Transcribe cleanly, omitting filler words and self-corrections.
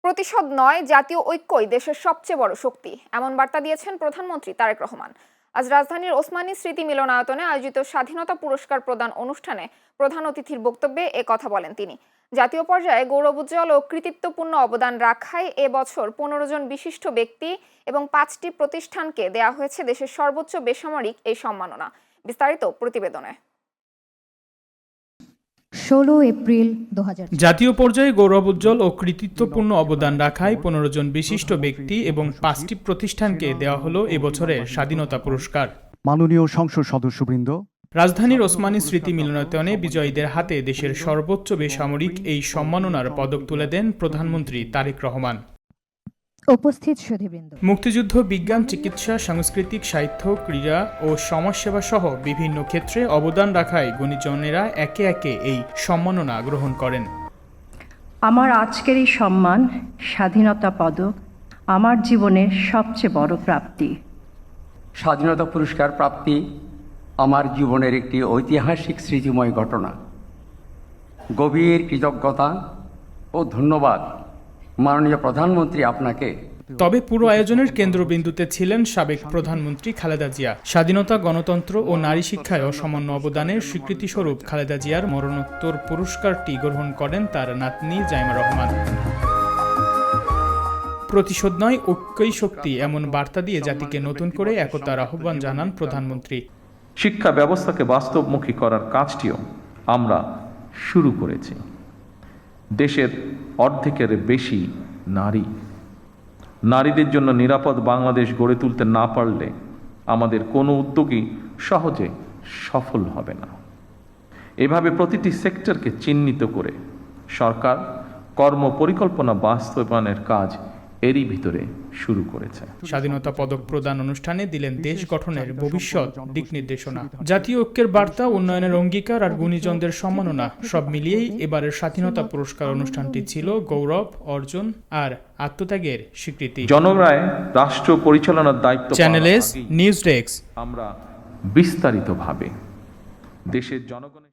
প্রতিশোধ নয়, জাতীয় ঐক্যই দেশের সবচেয়ে বড় শক্তি, এমন বার্তা দিয়েছেন প্রধানমন্ত্রী তারেক রহমান। আজ রাজধানীর ওসমানী স্মৃতি মিলনায়তনে আয়োজিত স্বাধীনতা পুরস্কার প্রদান অনুষ্ঠানে প্রধান অতিথির বক্তব্যে এ কথা বলেন তিনি। জাতীয় পর্যায়ে গৌরবোজ্জ্বল ও কৃতিত্বপূর্ণ অবদান রাখায় এবছর 15 জন বিশিষ্ট ব্যক্তি এবং 5টি প্রতিষ্ঠানকে দেয়া হয়েছে দেশের সর্বোচ্চ বেসামরিক এই সম্মাননা। বিস্তারিত প্রতিবেদনে। 16 এপ্রিল 2000 জাতীয় পর্যায়ে গৌরবোজ্জ্বল ও কৃতিত্বপূর্ণ অবদান রাখায় 15 জন বিশিষ্ট ব্যক্তি এবং 5টি প্রতিষ্ঠানকে দেওয়া হলো এবছরের স্বাধীনতা পুরস্কার। মাননীয় সংসদ সদস্যবৃন্দ, রাজধানীর ওসমানী স্মৃতি মিলনায়তনে বিজয়ীদের হাতে দেশের সর্বোচ্চ বেসামরিক এই সম্মাননার পদক তুলে দেন প্রধানমন্ত্রী তারেক রহমান। উপস্থিত সুধীবৃন্দ, মুক্তিযুদ্ধ, বিজ্ঞান, চিকিৎসা, সাংস্কৃতিক, সাহিত্য, ক্রীড়া ও সমাজসেবা সহ বিভিন্ন ক্ষেত্রে অবদান রাখায় গুণীজনেরা একে একে এই সম্মাননা গ্রহণ করেন। আমার আজকের এই সম্মান, স্বাধীনতা পদক, আমার জীবনের সবচেয়ে বড় প্রাপ্তি। স্বাধীনতা পুরস্কার প্রাপ্তি আমার জীবনের একটি ঐতিহাসিক স্মৃতিময় ঘটনা। গভীর কৃতজ্ঞতা ও ধন্যবাদ মাননীয় প্রধানমন্ত্রী আপনাকে। তবে পুরো আয়োজনের কেন্দ্রবিন্দুতে ছিলেন সাবেক প্রধানমন্ত্রী খালেদা জিয়া। স্বাধীনতা, গণতন্ত্র ও নারী শিক্ষায় অসামান্য অবদানের স্বীকৃতিস্বরূপ খালেদা জিয়ার মরণোত্তর পুরস্কারটি গ্রহণ করেন তার নাতনি জাইমা রহমান। প্রতিশোধ নয়, ঐক্যই শক্তি, এমন বার্তা দিয়ে জাতিকে নতুন করে একতার আহ্বান জানান প্রধানমন্ত্রী। শিক্ষা ব্যবস্থাকে বাস্তবমুখী করার কাজটিও আমরা শুরু করেছি। দেশের অর্ধেকের বেশি নারীদের জন্য নিরাপদ বাংলাদেশ গড়ে তুলতে না পারলে আমাদের কোনো উদ্যোগই সহজে সফল হবে না। এভাবে প্রতিটি সেক্টরকে চিহ্নিত করে সরকার কর্মপরিকল্পনা বাস্তবায়নের কাজ এরই ভিতরে শুরু করেছে। স্বাধীনতা পদক প্রদান অনুষ্ঠানে দিলেন দেশ গঠনের ভবিষ্যৎ দিক নির্দেশনা, জাতীয় ঐক্যের বার্তা, উন্নয়নের অঙ্গীকার আর গুণীজনদের সম্মাননা। সব মিলিয়েই এবারের স্বাধীনতা পুরস্কার অনুষ্ঠানটি ছিল গৌরব, অর্জন আর আত্মত্যাগের স্বীকৃতি। জনগণের রাষ্ট্র পরিচালনার দায়িত্ব চ্যানেল এস নিউজ ডেস্ক। আমরা বিস্তারিতভাবে দেশের জনগণের